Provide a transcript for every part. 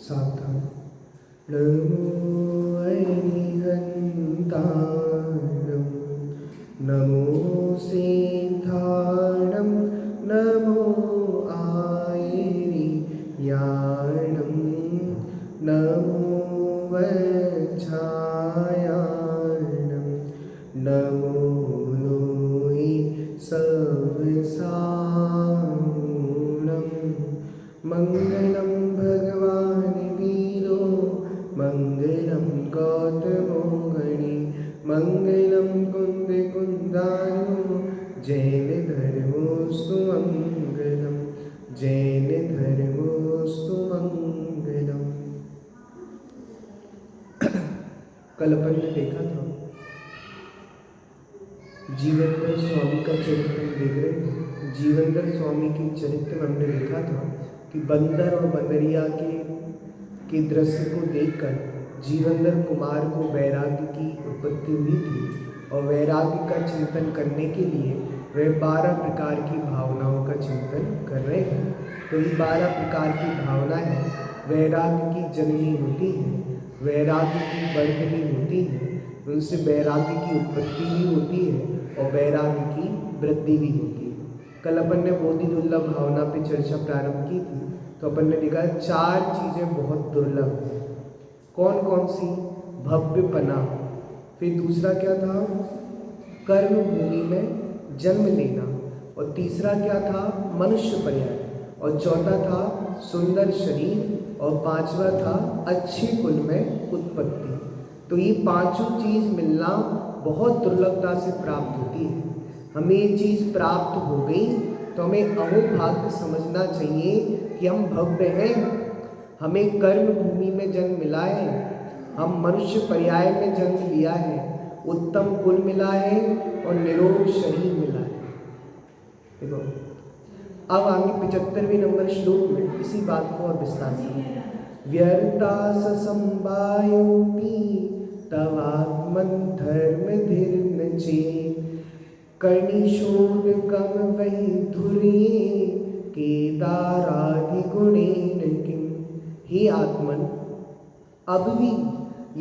सावधान। नमो अरिहन्ताणं नमो सिद्धाणं नमो आयर्याणं नमो वज्रायाणं नमो लोहि सवसानं। मङ्गलं भगवान् वीरो मङ्गलं गौतमो गणे मङ्गलं कुन्दकुन्दारो जैन धर्मोऽस्तु मङ्गलं जैन धर्मोऽस्तु मङ्गलम्। कल अपन ने देखा था जीवनधर स्वामी का चरित्र देख रहे थे। जीवनधर स्वामी के चरित्र में हमने देखा था कि बंदर और बंदरिया के दृश्य को देखकर जीवनधर कुमार को वैराग्य की उत्पत्ति हुई थी और वैराग्य का चिंतन करने के लिए वे 12 प्रकार की भावनाओं का चिंतन कर रहे हैं। तो ये 12 प्रकार की भावनाएं वैराग्य की जननी होती हैं, वैराग्य की वर्धनी होती हैं, उनसे वैराग्य की उत्पत्ति भी होती है और वैराग्य की वृद्धि भी होती है। कल अपन ने बहुत ही दुर्लभ भावना पे चर्चा प्रारंभ की थी। तो अपन ने देखा 4 चीज़ें बहुत दुर्लभ हैं। कौन कौन सी? भव्यपना, फिर दूसरा क्या था? कर्म भूमि में जन्म लेना, और तीसरा क्या था? मनुष्य पर्याय, और चौथा था सुंदर शरीर, और 5वां था अच्छे कुल में उत्पत्ति। तो ये 5 चीज़ मिलना बहुत दुर्लभता से प्राप्त होती है। हमें ये चीज़ प्राप्त हो गई तो हमें अहोभाग्य समझना चाहिए कि हम भव्य हैं। हमें कर्म भूमि में जन्म मिला है, हम मनुष्य पर्याय में जन्म लिया है, उत्तम कुल मिला है और निरोग शरीर मिला है। देखो अब आगे 75वें नंबर श्लोक में इसी बात को और विस्तार से व्यर्था संबायोपि तवात्मन धर्म धीर्न चेत् कर्णिशोदकम वै धुर्ये केदारादि गुणेन किम। हे आत्मन, अब भी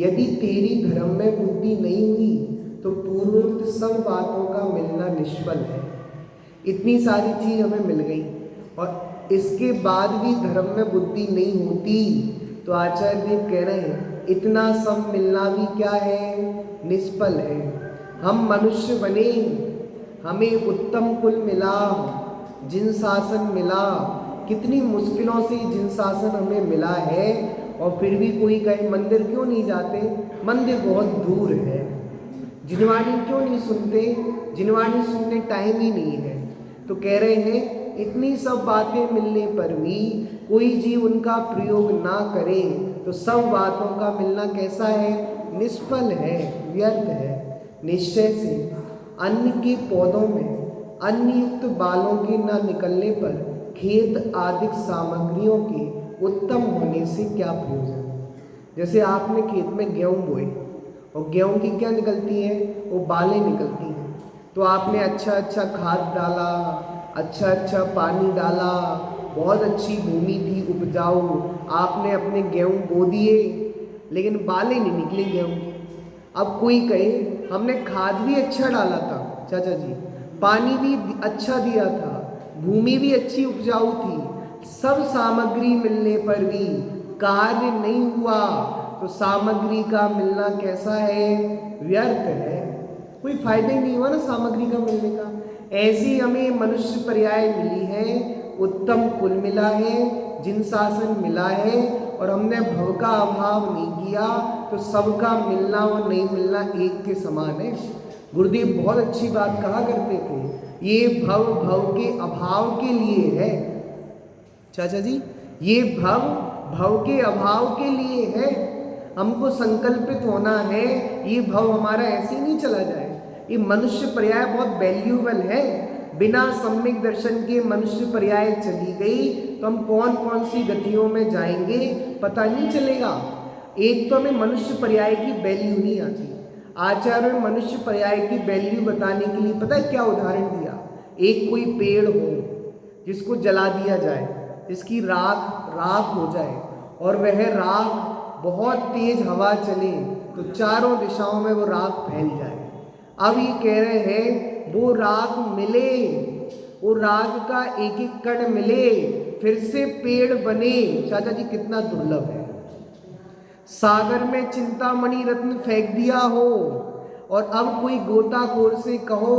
यदि तेरी धर्म में बुद्धि नहीं हुई तो पूर्वोक्त सब बातों का मिलना निष्फल है। इतनी सारी चीज हमें मिल गई और इसके बाद भी धर्म में बुद्धि नहीं होती तो आचार्य देव कह रहे हैं इतना सब मिलना भी क्या है? निष्फल है। हम मनुष्य बने, हमें उत्तम कुल मिला, जिन शासन मिला, कितनी मुश्किलों से जिन शासन हमें मिला है, और फिर भी कोई कहे मंदिर क्यों नहीं जाते? मंदिर बहुत दूर है। जिनवाणी क्यों नहीं सुनते? जिनवाणी सुनने टाइम ही नहीं है। तो कह रहे हैं इतनी सब बातें मिलने पर भी कोई जीव उनका प्रयोग ना करे तो सब बातों का मिलना कैसा है? निष्फल है, व्यर्थ है। निश्चय से अन्न के पौधों में अन्न युक्त बालों के न निकलने पर खेत आदि सामग्रियों के उत्तम होने से क्या प्रयोजन? जैसे आपने खेत में गेहूँ बोए और गेहूँ की क्या निकलती है? वो बालें निकलती हैं। तो आपने अच्छा अच्छा खाद डाला, अच्छा अच्छा पानी डाला, बहुत अच्छी भूमि थी उपजाऊ, आपने अपने गेहूँ बो दिए, लेकिन बालें नहीं निकली गेहूँ की। अब कोई कहे हमने खाद भी अच्छा डाला था चाचा जी, पानी भी अच्छा दिया था, भूमि भी अच्छी उपजाऊ थी, सब सामग्री मिलने पर भी कार्य नहीं हुआ तो सामग्री का मिलना कैसा है? व्यर्थ है। कोई फायदा ही नहीं हुआ ना सामग्री का मिलने का। ऐसी हमें मनुष्य पर्याय मिली है, उत्तम कुल मिला है, जिन शासन मिला है, और हमने भव का अभाव नहीं किया तो सबका मिलना और नहीं मिलना एक के समान है। गुरुदेव बहुत अच्छी बात कहा करते थे, ये भव भव के अभाव के लिए है चाचा जी, ये भव भव के अभाव के लिए है। हमको संकल्पित होना है ये भव हमारा ऐसे ही नहीं चला जाए। ये मनुष्य पर्याय बहुत वैल्यूएबल है। बिना सम्यक दर्शन के मनुष्य पर्याय चली गई तो हम कौन कौन सी गतियों में जाएंगे पता नहीं चलेगा। एक तो हमें मनुष्य पर्याय की वैल्यू नहीं आती। आचार्य ने मनुष्य पर्याय की वैल्यू बताने के लिए पता है क्या उदाहरण दिया? एक कोई पेड़ हो जिसको जला दिया जाए, जिसकी राख हो जाए, और वह राग बहुत तेज हवा चले तो चारों दिशाओं में वो राग फैल जाए। अब ये कह रहे हैं वो राग मिले, वो राग का एक एक कण मिले, फिर से पेड़ बने। चाचा जी कितना दुर्लभ है। सागर में चिंतामणि रत्न फेंक दिया हो और अब कोई गोताखोर से कहो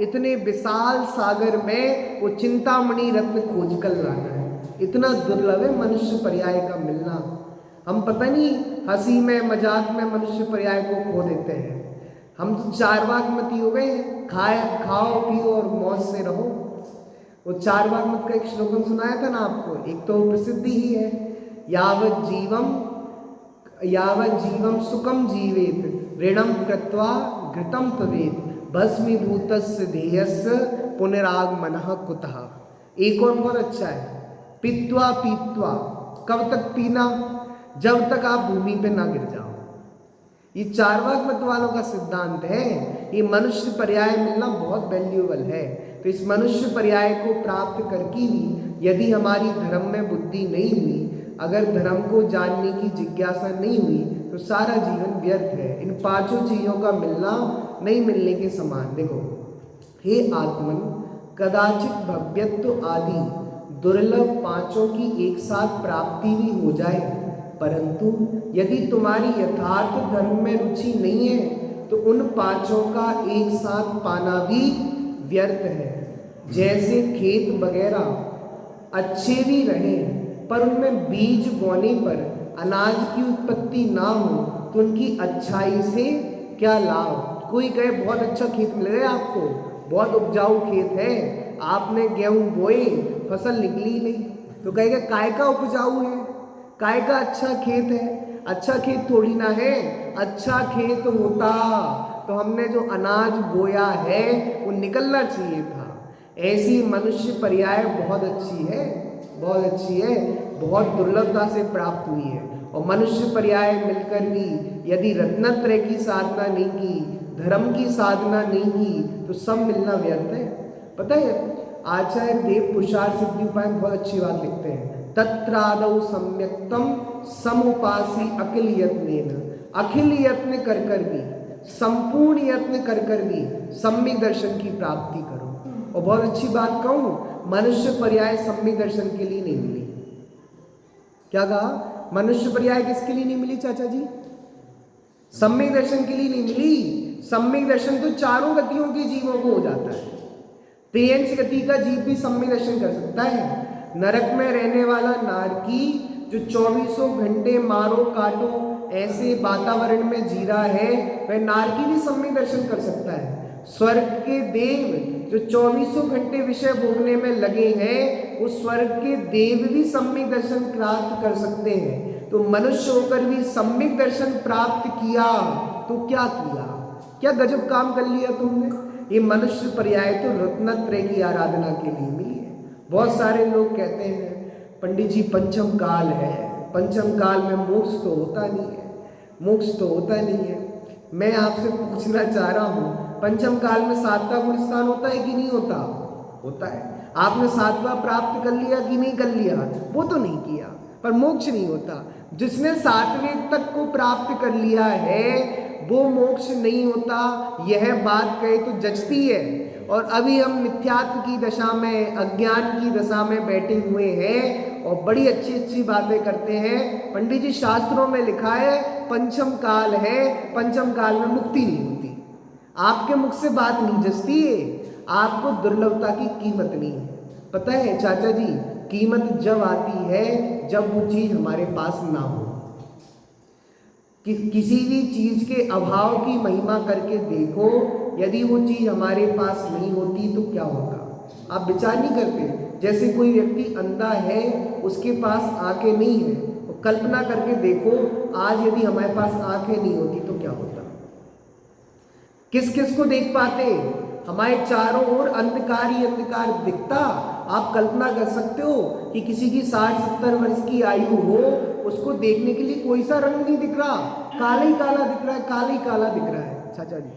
इतने विशाल सागर में वो चिंतामणि रत्न खोज कर लाना है। इतना दुर्लभ है मनुष्य पर्याय का मिलना। हम पता नहीं हंसी में मजाक में मनुष्य पर्याय को खो देते हैं। हम चारवाक मती हो गए हैं, खाओ पियो और मौज से रहो। वो चारवाक मत का एक श्लोकन सुनाया था ना आपको, एक तो प्रसिद्ध ही है, यावत जीवम सुखम जीवेत ऋणम कृत्वा घृतम तवेत भस्मीभूतस्य देहस्य पुनरागमनः कुतः। एक और बहुत अच्छा है, पीत्वा पीत्वा, कब तक पीना, जब तक आप भूमि पे ना गिर जाओ। ये चारवाक मत वालों का सिद्धांत है। ये मनुष्य पर्याय मिलना बहुत वैल्यूएबल है। तो इस मनुष्य पर्याय को प्राप्त करके भी यदि हमारी धर्म में बुद्धि नहीं हुई, अगर धर्म को जानने की जिज्ञासा नहीं हुई तो सारा जीवन व्यर्थ है। इन पांचों चीजों का मिलना नहीं मिलने के समान। देखो, हे आत्मन कदाचित भव्यत्व आदि दुर्लभ पांचों की एक साथ प्राप्ति भी हो जाए, परंतु यदि तुम्हारी यथार्थ धर्म में रुचि नहीं है तो उन पांचों का एक साथ पाना भी व्यर्थ है। जैसे खेत वगैरह अच्छे भी रहें पर उनमें बीज बोने पर अनाज की उत्पत्ति ना हो तो उनकी अच्छाई से क्या लाभ। कोई कहे बहुत अच्छा खेत मिल रहा है आपको, बहुत उपजाऊ खेत है, आपने गेहूं बोए फसल निकली नहीं, तो कहेगा काय का उपजाऊ है, काय का अच्छा खेत है। अच्छा खेत थोड़ी ना है। अच्छा खेत होता तो हमने जो अनाज बोया है वो निकलना चाहिए था। ऐसी मनुष्य पर्याय बहुत अच्छी है, बहुत अच्छी है, बहुत दुर्लभता से प्राप्त हुई है। और मनुष्य पर्याय मिलकर भी यदि रत्नत्रय की साधना नहीं की, धर्म की साधना नहीं की तो सब मिलना व्यर्थ है। पता है आचार्य देव पुरुषार्थ सिद्धि उपाय बहुत अच्छी बात लिखते हैं, तत्रादौ सम्यक्तम समुपासी अखिल यत्नेन। अखिल यत्न कर कर भी, संपूर्ण यत्न कर कर भी सम्यक दर्शन की प्राप्ति करो। और बहुत अच्छी बात कहूं, मनुष्य पर्याय सम्यक दर्शन के लिए नहीं मिली। क्या कहा? मनुष्य पर्याय किसके लिए नहीं मिली चाचा जी? सम्यक दर्शन के लिए नहीं मिली। सम्यक दर्शन तो चारों गतियों के जीवों को हो जाता है। तेयंच गति का जीव भी सम्यक दर्शन कर सकता है। नरक में रहने वाला नारकी जो 24 घंटे मारो काटो ऐसे वातावरण में जी रहा है, वह नारकी भी सम्यक दर्शन कर सकता है। स्वर्ग के देव जो 24 घंटे विषय भोगने में लगे हैं, उस स्वर्ग के देव भी सम्यक दर्शन प्राप्त कर सकते हैं। तो मनुष्य होकर भी सम्यक दर्शन प्राप्त किया तो क्या किया, क्या गजब काम कर लिया तुमने। ये मनुष्य पर्याय तो रत्नत्रय की आराधना के लिए मिली है। बहुत सारे लोग कहते हैं पंडित जी पंचम काल है, पंचम काल में मोक्ष तो होता नहीं है, मोक्ष तो होता नहीं है। मैं आपसे पूछना चाह रहा हूँ, पंचम काल में सातवां गुण स्थान होता है कि नहीं होता? होता है। आपने सातवां प्राप्त कर लिया कि नहीं कर लिया? वो तो नहीं किया, पर मोक्ष नहीं होता। जिसने सातवें तक को प्राप्त कर लिया है वो मोक्ष नहीं होता, यह बात कहे तो जचती है। और अभी हम मिथ्यात्व की दशा में, अज्ञान की दशा में बैठे हुए हैं और बड़ी अच्छी अच्छी बातें करते हैं। पंडित जी शास्त्रों में लिखा है पंचम काल है, पंचम काल में मुक्ति नहीं होती। आपके मुख से बात नहीं जचती है, आपको दुर्लभता की कीमत नहीं है। पता है चाचा जी, कीमत जब आती है जब वो चीज हमारे पास ना हो। किसी भी चीज के अभाव की महिमा करके देखो, यदि वो चीज हमारे पास नहीं होती तो क्या होगा। आप विचार नहीं करते, जैसे कोई व्यक्ति अंधा है, उसके पास आंखें नहीं है, तो कल्पना करके देखो आज यदि हमारे पास आंखें नहीं होती तो क्या होता। किस किस को देख पाते? हमारे चारों ओर अंधकार ही अंधकार दिखता। आप कल्पना कर सकते हो कि किसी की 60-70 वर्ष की आयु हो, उसको देखने के लिए कोई सा रंग नहीं दिख रहा, काला ही काला दिख रहा है, काला ही काला दिख रहा है। चाचा जी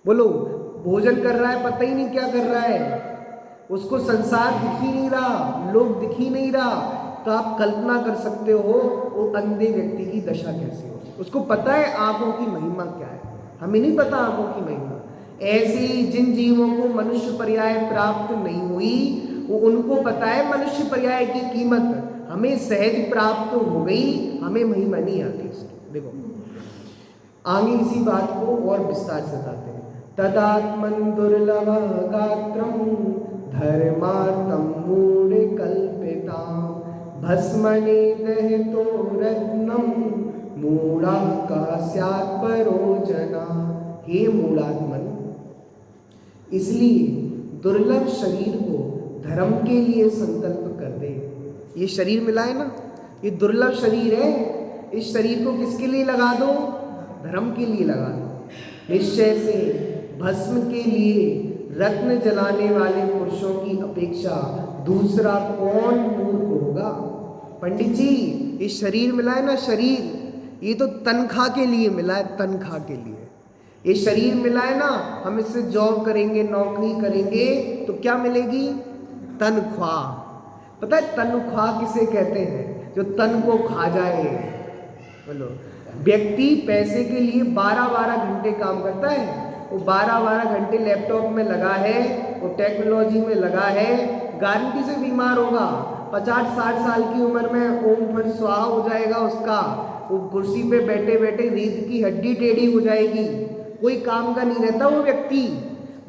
बोलो, भोजन कर रहा है पता ही नहीं क्या कर रहा है, उसको संसार दिख ही नहीं रहा, लोग दिख ही नहीं रहा, तो आप कल्पना कर सकते हो वो अंधे व्यक्ति की दशा कैसे हो। उसको पता है आंखों की महिमा क्या है, हमें नहीं पता आंखों की महिमा। ऐसे ही जिन जीवों को मनुष्य पर्याय प्राप्त नहीं हुई वो उनको पता है मनुष्य पर्याय की कीमत। हमें सहज प्राप्त हो गई, हमें महिमा नहीं आती इसकी। देखो आगे इसी बात को और विस्तार से बताते हैं। तदात्मन दुर्लभ गात्रम धर्मार्थम मूढ़ कल्पिता भस्मने दहतो रत्नम मूढ़ा का स्यात् परोजना। हे मूढ़ात्मन, इसलिए दुर्लभ शरीर को धर्म के लिए संकल्प कर दे। ये शरीर मिला है ना, ये दुर्लभ शरीर है, इस शरीर को किसके लिए लगा दो? धर्म के लिए लगा दो। निश्चय से भस्म के लिए रत्न जलाने वाले पुरुषों की अपेक्षा दूसरा कौन मूर्ख होगा? पंडित जी, ये शरीर मिला है ना, शरीर ये तो तनख्वाह के लिए मिला है, तनख्वाह के लिए ये शरीर मिला है ना। हम इससे जॉब करेंगे, नौकरी करेंगे तो क्या मिलेगी? तनख्वाह। पता है तनख्वाह किसे कहते हैं? जो तन को खा जाए। बोलो, व्यक्ति पैसे के लिए 12-12 घंटे काम करता है, वो 12-12 घंटे लैपटॉप में लगा है, वो टेक्नोलॉजी में लगा है, गारंटी से बीमार होगा। 50-60 साल की उम्र में ओम फट स्वाहा हो जाएगा उसका। वो कुर्सी पे बैठे बैठे रीढ़ की हड्डी टेढ़ी हो जाएगी, कोई काम का नहीं रहता वो व्यक्ति।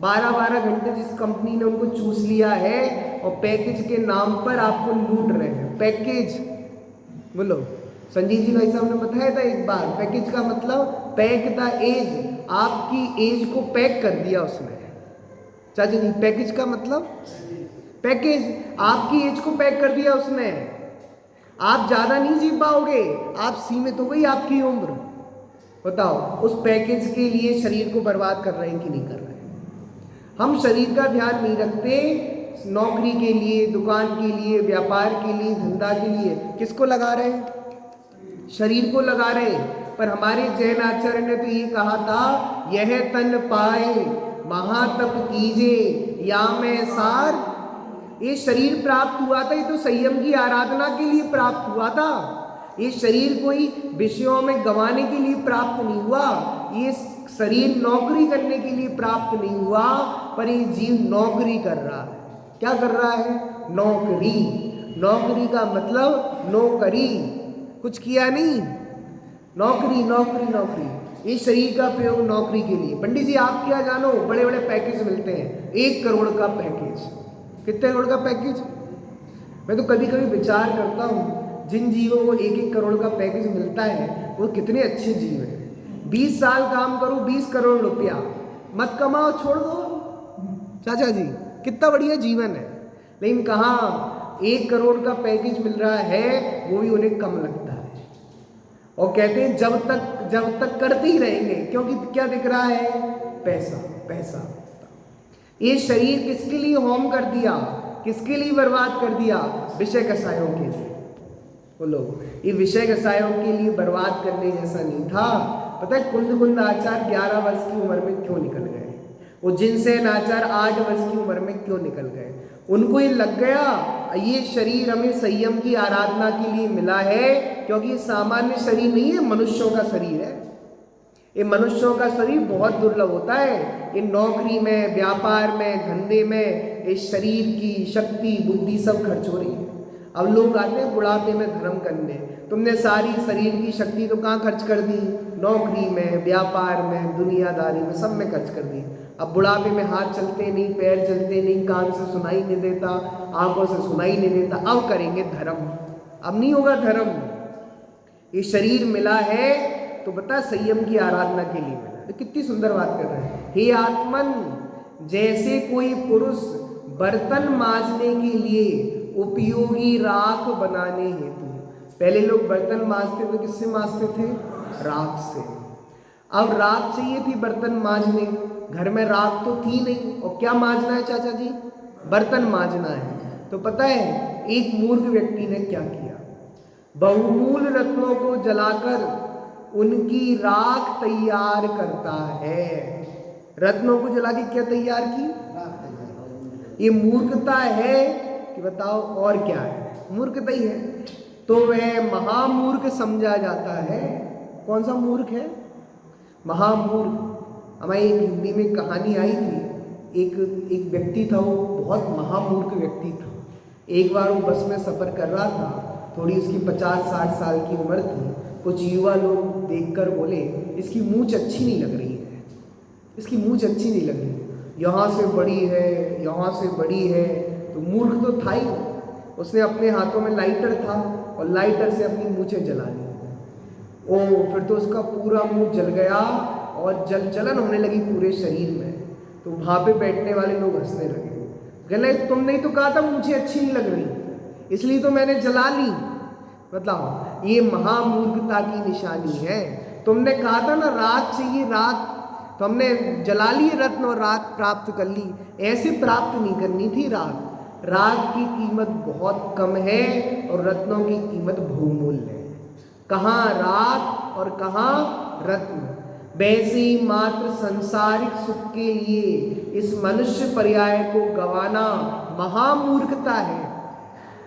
12-12 घंटे जिस कंपनी ने उनको चूस लिया है और पैकेज के नाम पर आपको लूट रहे हैं। पैकेज, बोलो, संजीव जी भाई साहब ने बताया था एक बार, पैकेज का मतलब पैक द एज, आपकी एज को पैक कर दिया उसने। चाचा जी, पैकेज का मतलब पैकेज, आपकी एज को पैक कर दिया उसने। आप ज्यादा नहीं जी पाओगे, आप सीमित हो गई आपकी उम्र। बताओ, उस पैकेज के लिए शरीर को बर्बाद कर रहे हैं कि नहीं कर रहे हैं? हम शरीर का ध्यान नहीं रखते, नौकरी के लिए, दुकान के लिए, व्यापार के लिए, धंधा के लिए किसको लगा रहे हैं? शरीर को लगा रहे। पर हमारे जैन आचार्य ने तो ये कहा था, यह तन पाए महातप कीजे या में सार। ये शरीर प्राप्त हुआ था, ये तो संयम की आराधना के लिए प्राप्त हुआ था। ये शरीर कोई विषयों में गंवाने के लिए प्राप्त नहीं हुआ, ये शरीर नौकरी करने के लिए प्राप्त नहीं हुआ। पर ये जीव नौकरी कर रहा है। क्या कर रहा है? नौकरी। नौकरी का मतलब नौकरी, कुछ किया नहीं, नौकरी नौकरी नौकरी। ये शरीर का प्रयोग नौकरी के लिए। पंडित जी, आप क्या जानो, बड़े बड़े पैकेज मिलते हैं, 1 करोड़ का पैकेज। कितने करोड़ का पैकेज? मैं तो कभी कभी विचार करता हूँ, जिन जीवों को 1-1 करोड़ का पैकेज मिलता है वो कितने अच्छे जीव हैं। 20 साल काम करो, 20 करोड़ रुपया, मत कमाओ, छोड़ दो। चाचा जी, कितना बढ़िया जीवन है। लेकिन कहाँ 1 करोड़ का पैकेज मिल रहा है, वो भी उन्हें कम लगता है। और कहते हैं जब तक करते ही रहेंगे, क्योंकि क्या दिख रहा है? पैसा पैसा। ये शरीर किसके लिए होम कर दिया, किसके लिए बर्बाद कर दिया? विषय कसायों के लिए। बोलो, ये विषय कसायों के लिए बर्बाद करने जैसा नहीं था। पता है कुंद आचार्य 11 वर्ष की उम्र में क्यों निकल गए? वो जिनसेन आचार्य 8 वर्ष की उम्र में क्यों निकल गए? उनको ये लग गया ये शरीर हमें संयम की आराधना के लिए मिला है, क्योंकि ये सामान्य शरीर नहीं है, मनुष्यों का शरीर है। ये मनुष्यों का शरीर बहुत दुर्लभ होता है। ये नौकरी में, व्यापार में, धंधे में इस शरीर की शक्ति, बुद्धि सब खर्च हो रही है। अब लोग आते हैं बुढ़ापे में धर्म करने, तुमने सारी शरीर की शक्ति तो कहाँ खर्च कर दी? नौकरी में, व्यापार में, दुनियादारी में, सब में खर्च कर दी। अब बुढ़ापे में हाथ चलते नहीं, पैर चलते नहीं, कान से सुनाई नहीं देता, आंखों से सुनाई नहीं देता। अब करेंगे धर्म, अब नहीं होगा धर्म। ये शरीर मिला है तो बता संयम की आराधना के लिए मिला। तो कितनी सुंदर बात कर रहे हैं। हे आत्मन, जैसे कोई पुरुष बर्तन मांजने के लिए उपयोगी राख बनाने हेतु, पहले लोग बर्तन मांजते थे, किससे मांजते थे? राख से। अब राख चाहिए थी बर्तन मांजने, घर में राख तो थी नहीं, और क्या मांजना है चाचा जी? बर्तन मांजना है। तो पता है एक मूर्ख व्यक्ति ने क्या किया? बहुमूल रत्नों को जलाकर उनकी राख तैयार करता है। रत्नों को जला के क्या तैयार की? ये मूर्खता है कि बताओ और क्या है? मूर्खता ही है। तो वह महामूर्ख समझा जाता है। कौन सा मूर्ख है? महामूर्ख। हमारी एक हिंदी में कहानी आई थी, एक व्यक्ति था, वो बहुत महामूर्ख व्यक्ति था। एक बार वो बस में सफ़र कर रहा था, थोड़ी उसकी 50-60 साल की उम्र थी। कुछ युवा लोग देखकर बोले, इसकी मूंछ अच्छी नहीं लग रही है, इसकी मूंछ अच्छी नहीं लग रही है, यहाँ से बड़ी है, यहाँ से बड़ी है। तो मूर्ख तो था ही, उसने अपने हाथों में लाइटर था और लाइटर से अपनी मूंछें जला ली। फिर तो उसका पूरा मुंह जल गया और जलन होने लगी पूरे शरीर में। तो वहाँ पे बैठने वाले लोग हंसने लगे, कहने तुमने ही तो कहा था मुझे अच्छी नहीं लग रही, इसलिए तो मैंने जला ली। मतलब ये महामूर्खता की निशानी है। तुमने कहा था ना रात चाहिए, रात, तो हमने जला ली रत्न और रात प्राप्त कर ली। ऐसे प्राप्त नहीं करनी थी रात। रात की कीमत बहुत कम है और रत्नों की कीमत बहुमूल्य है। कहाँ रात और कहाँ रत्न। वैसे ही मात्र संसारिक सुख के लिए इस मनुष्य पर्याय को गंवाना महामूर्खता है।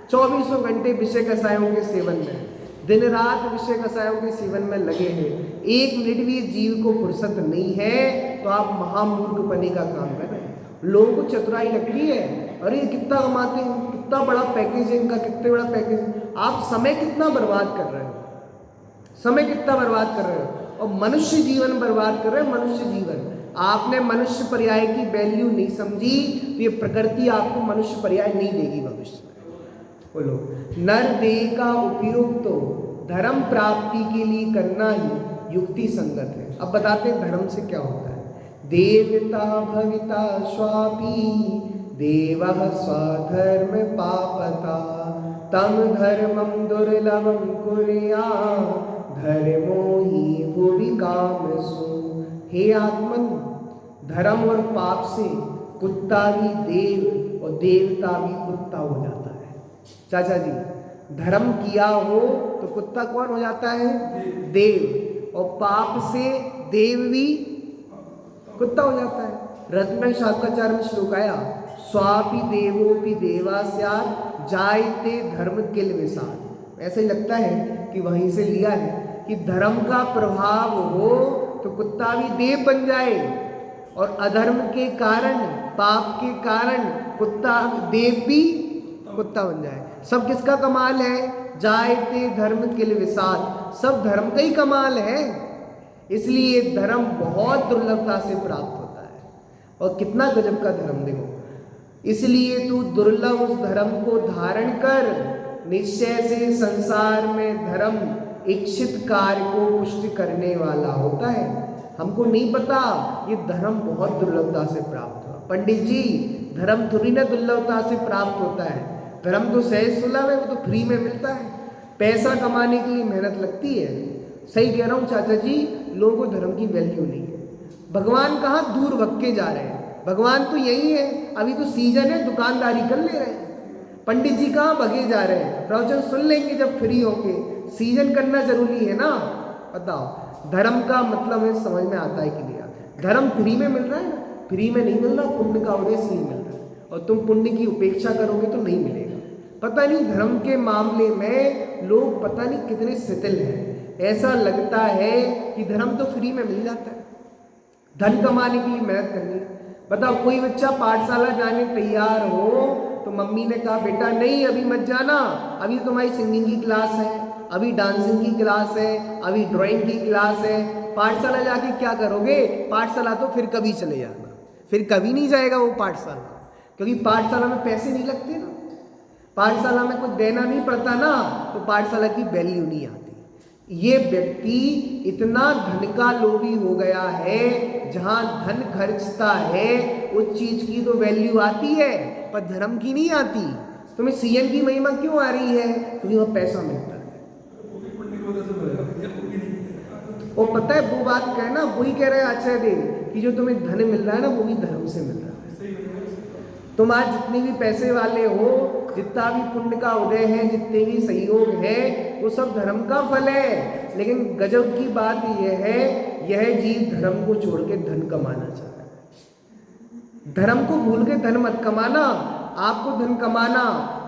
24 घंटे विषय कसायों के सेवन में, दिन रात विषय कसायों के सेवन में लगे हैं, 1 मिनट भी जीव को फुर्सत नहीं है, तो आप महामूर्ख बने का काम कर रहे हैं। लोगों को चतुराई लगती है, अरे कितना कमाते हैं, कितना बड़ा पैकेज है इनका, कितने बड़ा पैकेज। आप समय कितना बर्बाद कर रहे हो, समय कितना बर्बाद कर रहे हो, और मनुष्य जीवन बर्बाद कर रहे हो। मनुष्य जीवन, आपने मनुष्य पर्याय की वैल्यू नहीं समझी, तो ये प्रकृति आपको मनुष्य पर्याय नहीं देगी भविष्य में। बोलो, नर देह का उपयोग तो धर्म प्राप्ति के लिए करना ही युक्ति संगत है। अब बताते हैं धर्म से क्या होता है। देवता भविता स्वापी देवः स्वधर्म पापता तम धर्मं दुर्लभं कुर्यात् धर्मो हि भुवि कामसु। हे आत्मन, धर्म और पाप से कुत्ता भी देव और देवता भी कुत्ता हो जाता है। चाचा जी, धर्म किया हो तो कुत्ता कौन हो जाता है? देव। और पाप से देव भी कुत्ता हो जाता है। रत्न शाकाचार्य में श्लोक आया, स्वापि देवोपि देवा स्यात् जायते धर्म किल विषाद। ऐसे ही लगता है कि वहीं से लिया है कि धर्म का प्रभाव हो तो कुत्ता भी देव बन जाए, और अधर्म के कारण, पाप के कारण कुत्ता देव भी कुत्ता बन जाए। सब किसका कमाल है? जायते धर्म किल विषाद। सब धर्म का ही कमाल है। इसलिए धर्म बहुत दुर्लभता से प्राप्त होता है। और कितना गजब का धर्म देखो। इसलिए तू दुर्लभ उस धर्म को धारण कर। निश्चय से संसार में धर्म इच्छित कार्य को पुष्ट करने वाला होता है। हमको नहीं पता ये धर्म बहुत दुर्लभता से प्राप्त हुआ। पंडित जी, धर्म थोड़ी ना दुर्लभता से प्राप्त होता है। धर्म तो सहज सुलभ है, वो तो फ्री में मिलता है। पैसा कमाने के लिए मेहनत लगती है। सही कह रहा हूँ चाचा जी, लोगों को धर्म की वैल्यू नहीं है। भगवान कहाँ दूर भटके जा रहे हैं, भगवान तो यही है। अभी तो सीजन है, दुकानदारी कर ले रहे हैं। पंडित जी कहाँ भगे जा रहे हैं, प्रवचन सुन लेंगे जब फ्री होंगे। सीजन करना जरूरी है ना। बताओ, धर्म का मतलब है, समझ में आता है कि नहीं आता? धर्म फ्री में मिल रहा है ना? फ्री में नहीं मिल रहा, पुण्य का उद्देश्य नहीं मिल रहा, और तुम पुण्य की उपेक्षा करोगे तो नहीं मिलेगा। पता नहीं धर्म के मामले में लोग पता नहीं कितने शिथिल हैं। ऐसा लगता है कि धर्म तो फ्री में मिल जाता है, धन कमाने के लिए मेहनत करनी। बताओ, कोई बच्चा पाठशाला जाने तैयार हो तो मम्मी ने कहा बेटा नहीं अभी मत जाना, अभी तुम्हारी सिंगिंग की क्लास है, अभी डांसिंग की क्लास है, अभी ड्राइंग की क्लास है। पाठशाला जाके क्या करोगे? पाठशाला तो फिर कभी चले जाना, फिर कभी नहीं जाएगा वो पाठशाला, क्योंकि पाठशाला में पैसे नहीं लगते ना, पाठशाला में कुछ देना नहीं पड़ता ना, तो पाठशाला की वैल्यू नहीं आती। ये व्यक्ति इतना धन का लोभी हो गया है, जहाँ धन खर्चता है उस चीज की तो वैल्यू आती है, पर धर्म की नहीं आती। तुम्हें सीएम की महिमा क्यों आ रही है? क्योंकि वह पैसा मिलता है। वो पता है वो बात कहना, वही कह रहे हैं आचार्य देव कि जो तुम्हें धन मिल रहा है ना, वो भी धर्म से मिल रहा है। तुम आज जितने भी पैसे वाले हो, जितना भी पुण्य का उदय है, जितने भी सहयोग है, वो सब धर्म का फल है। लेकिन गजब की बात यह है, यह जीव धर्म को छोड़ के धन कमाना चाहता है। धर्म को भूल के धन मत कमाना, आपको धन कमाना,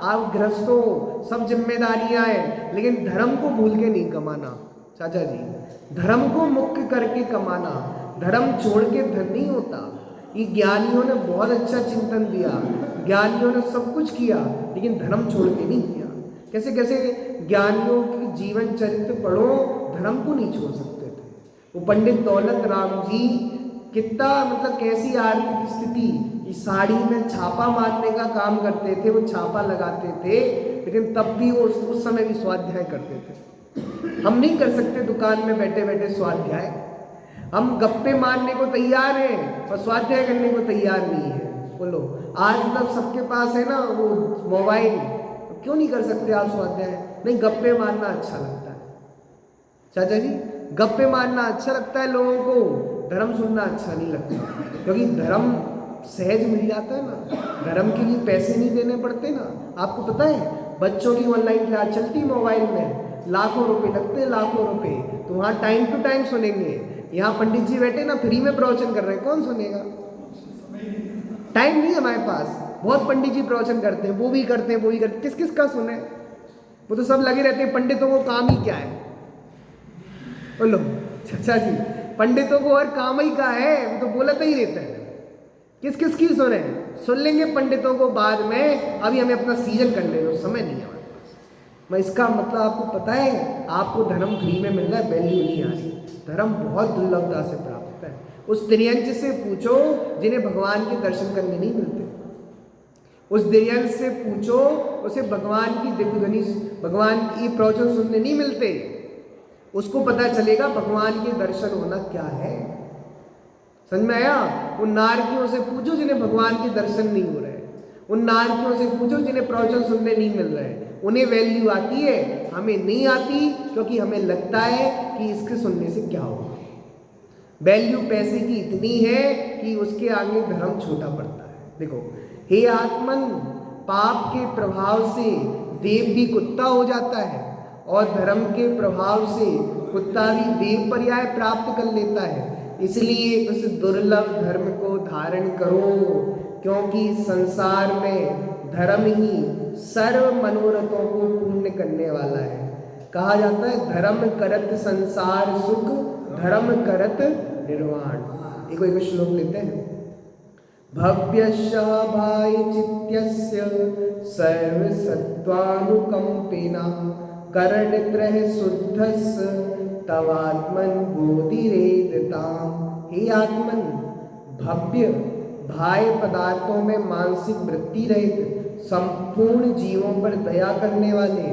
आप गृहस्थ हो, सब जिम्मेदारियां हैं, लेकिन धर्म को भूल के नहीं कमाना चाचा जी। धर्म को मुख्य करके कमाना, धर्म छोड़ के धन नहीं होता। ये ज्ञानियों ने बहुत अच्छा चिंतन दिया, ज्ञानियों ने सब कुछ किया, लेकिन धर्म छोड़ के नहीं किया। कैसे कैसे ज्ञानियों के जीवन चरित्र पढ़ो, धर्म को नहीं छोड़ सकते थे। वो पंडित दौलत राम जी कितना मतलब कैसी आर्थिक स्थिति, इस साड़ी में छापा मारने का काम करते थे, वो छापा लगाते थे, लेकिन तब भी वो उस समय भी स्वाध्याय करते थे। हम नहीं कर सकते दुकान में बैठे बैठे स्वाध्याय, हम गप्पे मारने को तैयार हैं और स्वाध्याय करने को तैयार नहीं है। बोलो, आज तक सबके पास है ना वो मोबाइल, तो क्यों नहीं कर सकते आप स्वाध्याय? नहीं, गप्पे मारना अच्छा लगता है चाचा जी, गप्पे मारना अच्छा लगता है लोगों को, धर्म सुनना अच्छा नहीं लगता, क्योंकि धर्म सहज मिल जाता है ना, धर्म के लिए पैसे नहीं देने पड़ते ना। आपको पता है बच्चों की ऑनलाइन क्लास चलती मोबाइल में, लाखों रुपए लगते हैं, लाखों रुपए। तो वहाँ टाइम टू टाइम सुनेंगे, यहाँ पंडित जी बैठे ना फ्री में प्रवचन कर रहे हैं, कौन सुनेगा? टाइम नहीं है हमारे पास। बहुत पंडित जी प्रवचन करते हैं, वो भी करते हैं, वो भी करते हैं, किस किस का सुने? वो तो सब लगे रहते हैं, पंडितों को काम ही क्या है? बोलो चाचा जी, पंडितों को और काम ही क्या है, वो तो बोलते ही रहते हैं। किस किस की सुने? सुन लेंगे पंडितों को बाद में, अभी हमें अपना सीजन करने दो, समय नहीं है हमारे पास। मैं इसका मतलब आपको पता है, आपको धर्म फ्री में मिल रहा है, वैल्यू नहीं आ रही। धर्म बहुत दुर्लभता से प्राप्त है। उस त्रियंच से पूछो जिन्हें भगवान के दर्शन करने नहीं मिलते, उस त्रियंच से पूछो उसे भगवान की दिव्य ध्वनि, भगवान की प्रवचन सुनने नहीं मिलते, उसको पता चलेगा भगवान के दर्शन होना क्या है। समझ में आया? उन नारकियों से पूछो जिन्हें भगवान के दर्शन नहीं हो रहे, उन नारकियों से पूछो जिन्हें प्रवचन सुनने नहीं मिल रहे, उन्हें वैल्यू आती है, हमें नहीं आती, क्योंकि हमें लगता है कि इसके सुनने से क्या होगा। वैल्यू पैसे की इतनी है कि उसके आगे धर्म छोटा पड़ता है। देखो, हे आत्मन, पाप के प्रभाव से देव भी कुत्ता हो जाता है, और धर्म के प्रभाव से कुत्ता भी देव पर्याय प्राप्त कर लेता है। इसलिए उस दुर्लभ धर्म को धारण करो, क्योंकि संसार में धर्म ही सर्व मनोरथों को पूर्ण करने वाला है। कहा जाता है धर्म करत संसार सुख, धर्म करत निर्वाण। एक श्लोक लेते हैं। भव्यस्य भाईचित्यस्य सर्व सत्वानुकंपिना करणत्रय शुद्धस्य तवात्मन बोधिरेदताम। हे आत्मन, भव्य बाह्य पदार्थों में मानसिक वृत्ति रहित संपूर्ण जीवों पर दया करने वाले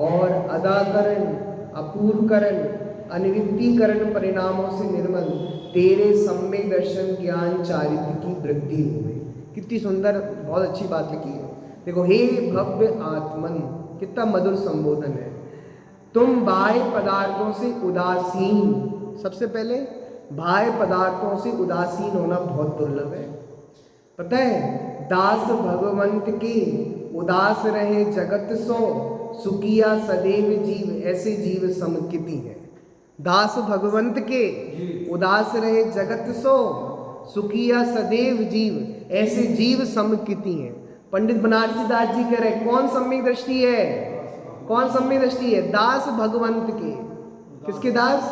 और अदाकरण, अपूर्वकरण, अनिवृत्तिकरण परिणामों से निर्मल तेरे सम्यक दर्शन ज्ञान चारित्र की वृद्धि हो गई। कितनी सुंदर, बहुत अच्छी बात लिखी है। देखो, हे भव्य आत्मन, कितना मधुर संबोधन है। तुम बाह्य पदार्थों से उदासीन, सबसे पहले बाह्य पदार्थों से उदासीन होना बहुत दुर्लभ है। पता है, दास भगवंत के उदास रहे जगत सो, सुखिया सदैव जीव, ऐसे जीव समकिति है। दास भगवंत के उदास रहे जगत सो, सुखिया सदैव जीव, ऐसे जीव समकिति है। पंडित बनारसी दास जी कह रहे, कौन सम्यक दृष्टि है? कौन सम्यक दृष्टि है? दास भगवंत के। किसके दास?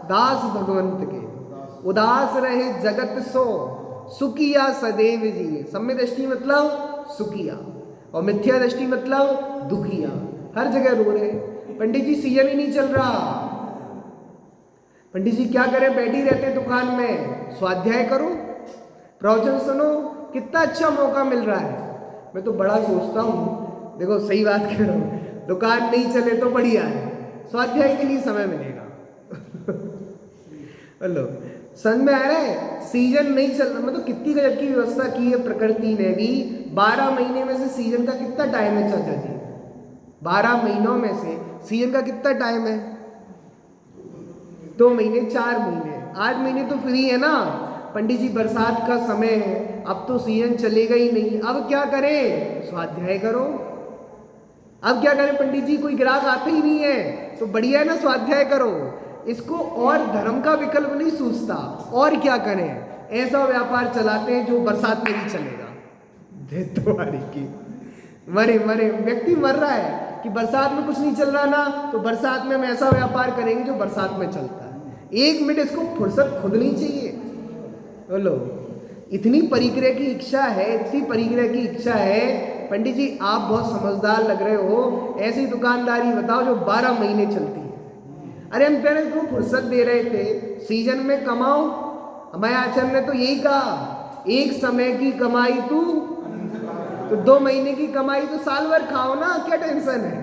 दास भगवंत के। उदास रहे जगत सो, सुखिया सदैव जीव। सम्यक दृष्टि मतलब सुखिया, और मिथ्या दृष्टि मतलब दुखिया। हर जगह रो रहे, पंडित जी सीजन ही नहीं चल रहा, पंडित जी क्या करें, बैठी रहते दुकान में, स्वाध्याय करो, प्रवचन सुनो, कितना अच्छा मौका मिल रहा है। मैं तो बड़ा सोचता हूँ, देखो सही बात कह रहा हूँ, दुकान नहीं चले तो बढ़िया है, स्वाध्याय के लिए समय मिलेगा। हेलो, समझ में आ रहा है? सीजन नहीं चल रहा, मतलब कितनी गजब की व्यवस्था की है प्रकृति ने भी। 12 महीने में से सीजन का कितना टाइम है चाचा जी? 12 महीनों में से सीजन का कितना टाइम है? 2 महीने, 4 महीने, 8 महीने तो फ्री है ना। पंडित जी बरसात का समय है, अब तो सीजन चलेगा ही नहीं, अब क्या करें? स्वाध्याय करो। अब क्या करें पंडित जी, कोई ग्राहक आता ही नहीं है, तो बढ़िया है ना, स्वाध्याय करो। इसको और धर्म का विकल्प नहीं सूझता, और क्या करें? ऐसा व्यापार चलाते हैं जो बरसात में ही चलेगा। तुम्हारी की मरे मरे व्यक्ति मर रहा है कि बरसात में कुछ नहीं चल रहा ना, तो बरसात में हम ऐसा व्यापार करेंगे जो बरसात में चलता है। 1 मिनट इसको फुर्सत खुद नहीं चाहिए। बोलो, इतनी परिग्रह की इच्छा है, इतनी परिग्रह की इच्छा है। पंडित जी आप बहुत समझदार लग रहे हो, ऐसी दुकानदारी बताओ जो 12 महीने चलती है। अरे हम तेरे को फुर्सत दे रहे थे, सीजन में कमाओ। हमारे आचार्य ने तो यही कहा, एक समय की कमाई तू तो 2 महीने की कमाई तो साल भर खाओ ना, क्या टेंशन है।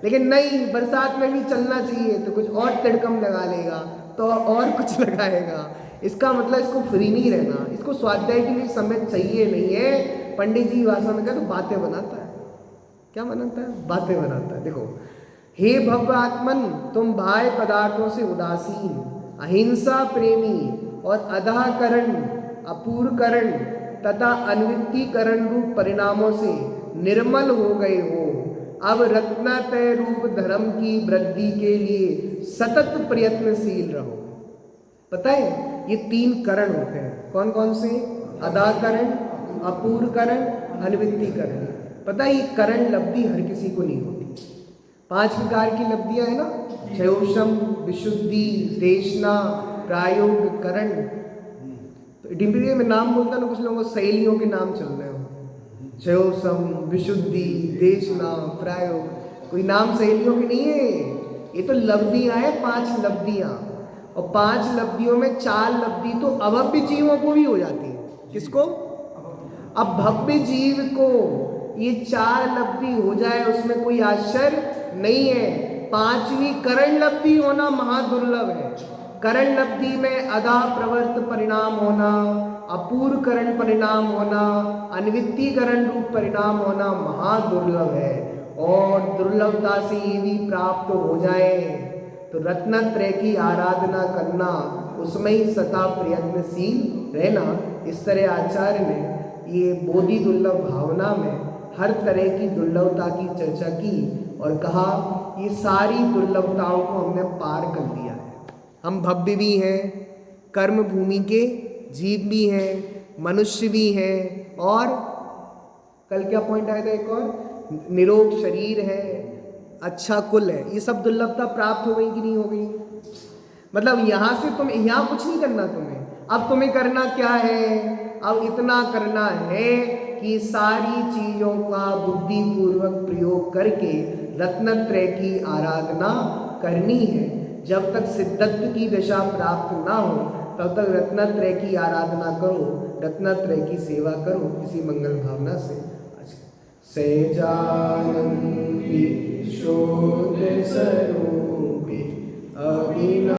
लेकिन नहीं, बरसात में भी चलना चाहिए तो कुछ और तिड़कम लगा लेगा, तो और कुछ लगाएगा। इसका मतलब इसको फ्री नहीं रहना, इसको स्वाध्याय के लिए समय चाहिए नहीं है। पंडित जी भाषा में कहते तो बातें बनाता है। क्या बनाता है? बातें बनाता है। देखो, हे भव्य आत्मन, तुम बाह्य पदार्थों से उदासीन, अहिंसा प्रेमी और अधाकरण, अपूर्वकरण तथा अन्वितीकरण रूप परिणामों से निर्मल हो गए हो। अब रत्नत्रय रूप धर्म की वृद्धि के लिए सतत प्रयत्नशील रहो। पता है ये 3 करण होते हैं, कौन कौन से? अधाकरण, अपूर्वकरण, अन्वितीकरण। पता है ये करण लब्धि हर किसी को नहीं होती। 5 प्रकार की लब्धियां है ना, क्षयोषम, विशुद्धि, देशना, प्रायोग, करण। तो डिम्पी में नाम बोलता ना, कुछ लोगों को सहेलियों के नाम चल रहे हो, क्षयोषम, विशुद्धि, देशना, प्रायोग। कोई नाम सहेलियों के नहीं है, ये तो लब्धियां हैं, 5 लब्धियां। और 5 लब्धियों में 4 लब्धि तो अभव्य जीवों को भी हो जाती है। किसको? अब भव्य जीव को ये 4 लब्धि हो जाए उसमें कोई आश्चर्य नहीं है। 5वीं करण लब्धि होना महादुर्लभ है। करण लब्धि में अधा प्रवर्त परिणाम होना, अपूर्व करण परिणाम होना, अन्वितीकरण रूप परिणाम होना महादुर्लभ है। और दुर्लभता से ये भी प्राप्त हो जाए तो रत्नत्रय की आराधना करना, उसमें ही सदा प्रयत्नशील रहना। इस तरह आचार्य ने ये बोधि दुर्लभ भावना में हर तरह की दुर्लभता की चर्चा की और कहा ये सारी दुर्लभताओं को हमने पार कर लिया है। हम भव्य भी हैं, कर्म भूमि के जीव भी हैं, मनुष्य भी हैं, और कल क्या पॉइंट आया था एक और, निरोग शरीर है, अच्छा कुल है। ये सब दुर्लभता प्राप्त हो गई कि नहीं हो गई? मतलब यहाँ से तुम यहाँ कुछ नहीं करना तुम्हें। अब तुम्हें करना क्या है? अब इतना करना है कि सारी चीजों का बुद्धिपूर्वक प्रयोग करके रत्नत्रय की आराधना करनी है। जब तक सिद्धत्व की दशा प्राप्त ना हो तब तक रत्नत्रय की आराधना करो, रत्नत्रय की सेवा करो। इसी मंगल भावना से सहजानंदी शोध स्वरूपी अभिनव